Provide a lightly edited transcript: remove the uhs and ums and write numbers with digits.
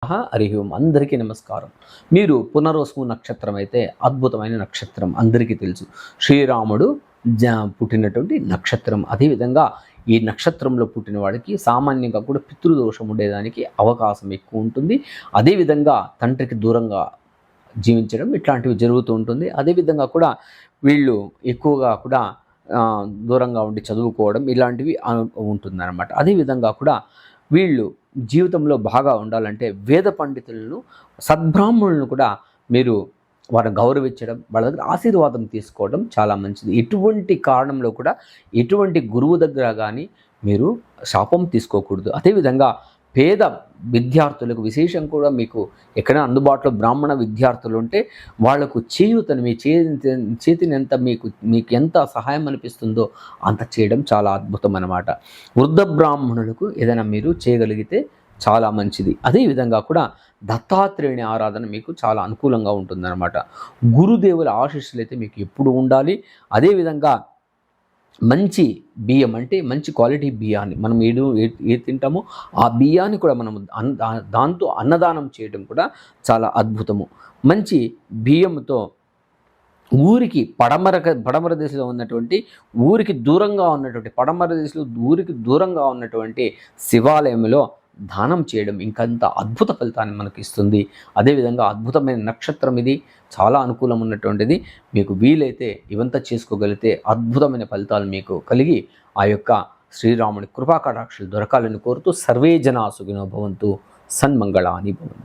హరి ఓం. అందరికీ నమస్కారం. మీరు పునర్వసు నక్షత్రం అయితే అద్భుతమైన నక్షత్రం అందరికీ తెలుసు. శ్రీరాముడు పుట్టినటువంటి నక్షత్రం. అదేవిధంగా ఈ నక్షత్రంలో పుట్టిన వాడికి సామాన్యంగా కూడా పితృదోషం ఉండేదానికి అవకాశం ఎక్కువ ఉంటుంది. అదేవిధంగా తండ్రికి దూరంగా జీవించడం ఇట్లాంటివి జరుగుతూ ఉంటుంది. అదేవిధంగా కూడా వీళ్ళు ఎక్కువగా కూడా దూరంగా ఉండి చదువుకోవడం ఇలాంటివి ఉంటుందన్నమాట. అదేవిధంగా కూడా వీళ్ళు జీవితంలో బాగా ఉండాలంటే వేద పండితులను, సద్బ్రాహ్మణులను కూడా మీరు వారిని గౌరవించడం, వాళ్ళ దగ్గర ఆశీర్వాదం తీసుకోవడం చాలా మంచిది. ఎటువంటి కారణంలో కూడా ఎటువంటి గురువు దగ్గర కానీ మీరు శాపం తీసుకోకూడదు. అదేవిధంగా పేద విద్యార్థులకు విశేషం కూడా మీకు ఎక్కడైనా అందుబాటులో బ్రాహ్మణ విద్యార్థులు ఉంటే వాళ్లకు చేయూతని మీ చేతిని ఎంత మీకు ఎంత సహాయం అనిపిస్తుందో అంత చేయడం చాలా అద్భుతం అన్నమాట. వృద్ధ బ్రాహ్మణులకు ఏదైనా మీరు చేయగలిగితే చాలా మంచిది. అదేవిధంగా కూడా దత్తాత్రేయుని ఆరాధన మీకు చాలా అనుకూలంగా ఉంటుందన్నమాట. గురుదేవుల ఆశీస్సులు అయితే మీకు ఎప్పుడు ఉండాలి. అదేవిధంగా మంచి బియ్యం అంటే మంచి క్వాలిటీ బియ్యాన్ని మనం ఏది తింటామో ఆ బియ్యాన్ని కూడా మనం దాంతో అన్నదానం చేయడం కూడా చాలా అద్భుతము. మంచి బియ్యంతో ఊరికి పడమర దిశలో ఉన్నటువంటి ఊరికి దూరంగా ఉన్నటువంటి ఊరికి దూరంగా ఉన్నటువంటి శివాలయంలో దానం చేయడం ఇంకంత అద్భుత ఫలితాన్ని మనకి ఇస్తుంది. అదేవిధంగా అద్భుతమైన నక్షత్రం ఇది, చాలా అనుకూలం ఉన్నటువంటిది. మీకు వీలైతే ఇవంతా చేసుకోగలిగితే అద్భుతమైన ఫలితాలు మీకు కలిగి ఆ యొక్క శ్రీరాముని కృపాకటాక్షలు దొరకాలని కోరుతూ సర్వే జనా సుఖినో భవంతు, సన్మంగళాని భవంతు.